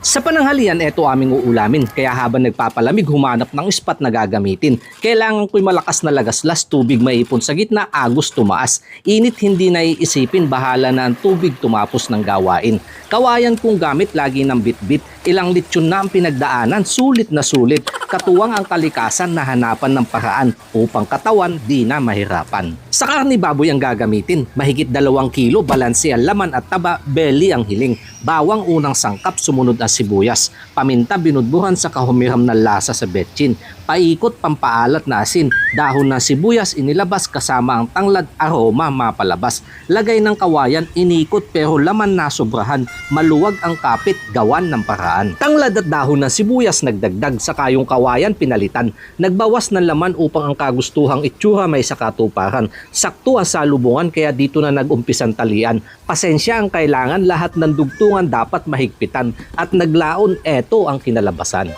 Sa pananghalian, eto aming uulamin. Kaya habang nagpapalamig, humanap ng spot na gagamitin. Kailangan ko'y malakas na lagaslas, tubig maipon sa gitna, agos tumaas. Init hindi naiisipin, bahala na ang tubig tumapos ng gawain. Kawayan kong gamit lagi ng bitbit. Ilang litsyon na ang pinagdaanan, sulit na sulit. Katuwang ang kalikasan na hanapan ng paraan upang katawan di na mahirapan. Sa karne baboy ang gagamitin, mahigit 2 kilo, balanse ang laman at taba, belly ang hiling. Bawang unang sangkap, sumunod ang sibuyas. Paminta binudburan sa kahumiram na lasa sa betchin. Paikot pampaalat na asin. Dahon ng sibuyas inilabas kasama ang tanglad, aroma mapalabas. Lagay ng kawayan, inikot pero laman na sobrahan. Maluwag ang kapit, gawan ng paraan. Tanglad at dahon ng sibuyas nagdagdag, saka yung kawayan pinalitan. Nagbawas ng laman upang ang kagustuhang itsura may sakatuparan. Sakto ang salubungan kaya dito na nag-umpisang talian. Pasensya ang kailangan, lahat ng dugtungan dapat mahigpitan. At naglaon, eto ang kinalabasan.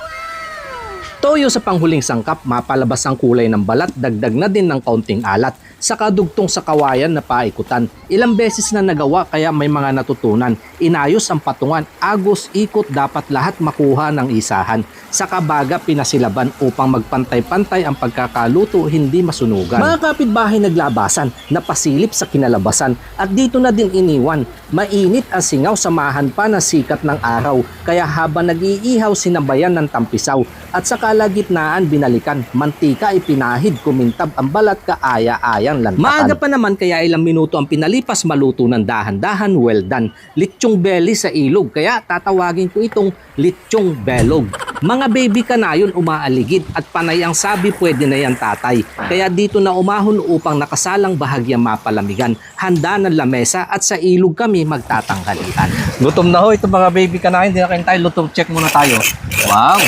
Toyo sa panghuling sangkap, mapalabas ang kulay ng balat, dagdag na din ng kaunting alat. Saka dugtong sa kawayan na paikutan. Ilang beses na nagawa kaya may mga natutunan. Inayos ang patungan, agos, ikot, dapat lahat makuha ng isahan. Saka baga pinasilaban upang magpantay-pantay ang pagkakaluto, hindi masunugan. Mga kapitbahay naglabasan, napasilip sa kinalabasan at dito na din iniwan. Mainit ang singaw, samahan pa ng sikat ng araw. Kaya habang nag-iihaw, sinabayan ng tampisaw. At sa kalagitnaan binalikan, mantika ipinahid, kumintab ang balat, kaaya-ayang lantakan. Maaga pa naman kaya ilang minuto ang pinalipas, maluto ng dahan-dahan, well done. Litsyong belly sa ilog, kaya tatawagin ko itong litsyong belog. Mga baby kanayon umaaligid at panay ang sabi pwede na yan tatay. Kaya dito na umahon upang nakasalang bahagyang mapalamigan. Handa ng lamesa at sa ilog kami magtatanghalian. Gutom na ho ito mga baby kanayon, hindi na kayo tayo, luto check muna tayo. Wow!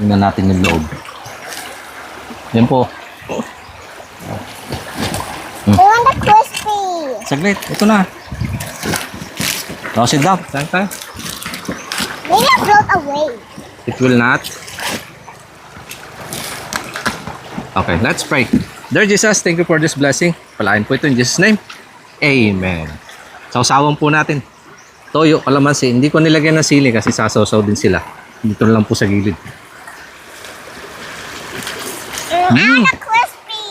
Tingnan natin yung loob. Yan po. I want the crispy. Saglit, ito na. Toss it down. Saan tayo? Maybe I float away. It will not. Okay, let's pray. Dear Jesus, thank you for this blessing. Palain po ito in Jesus' name. Amen. Sausawan po natin. Toyo, kalamansi. Hindi ko nilagyan ng sili kasi sasawsaw din sila. Dito lang po sa gilid. I want the crispy.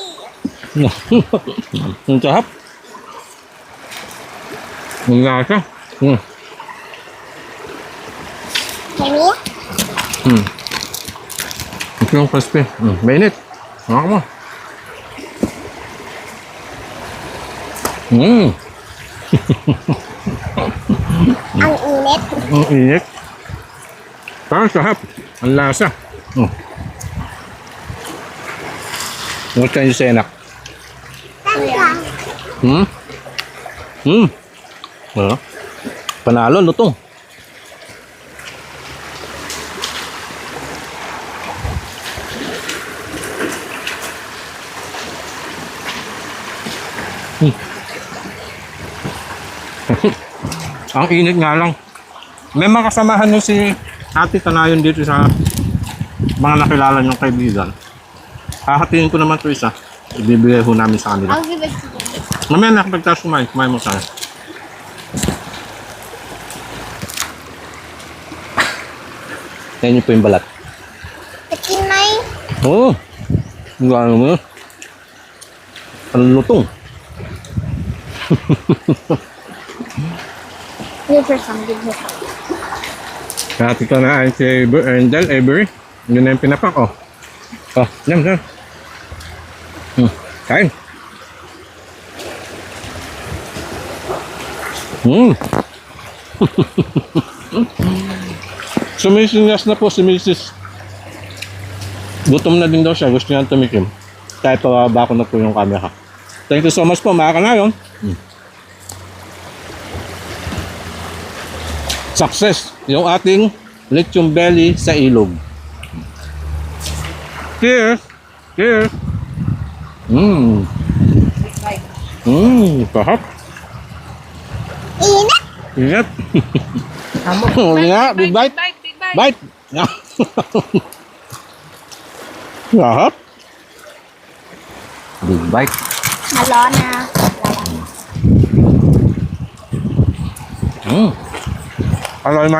Ang sarap. Ang lasa. Can we? Ito yung crispy. Mainit. Hawak mo. Ang init. Ang init. Parang sarap. Ang lasa. What can you say, anak? Tangka. Ano? Panalo, lutong. Ang init nga lang. May mga kasamahan nyo si Ate Kanayon dito sa mga nakilala nyong kaibigan. Hahatiin ko naman ito isa. Ibibigay ho namin sa kanila. I'll give it to them. Mamaya na kapag taas kumain mo sana. Yan yun po yung balat. Takin na yun. Oo. Ang gano'n mo. Ang lutong. Give her some. Give her some. Kati ka na si Angel, Avery. Yun na yung pinapak, oh. Oh, yan. Kain. Sumisinyas na po si Mrs. Gutom na din daw siya. Gusto niya tumikim. Kaya pababa ko na po yung camera. Thank you so much po mga kanayon. Success yung ating litsyong belly sa ilog. Cheers! Cheers! Sarap. Init. Ingat. Nga, big bite. Bite. Sarap. Big bite. Malon na. Mm. อร่อยไหม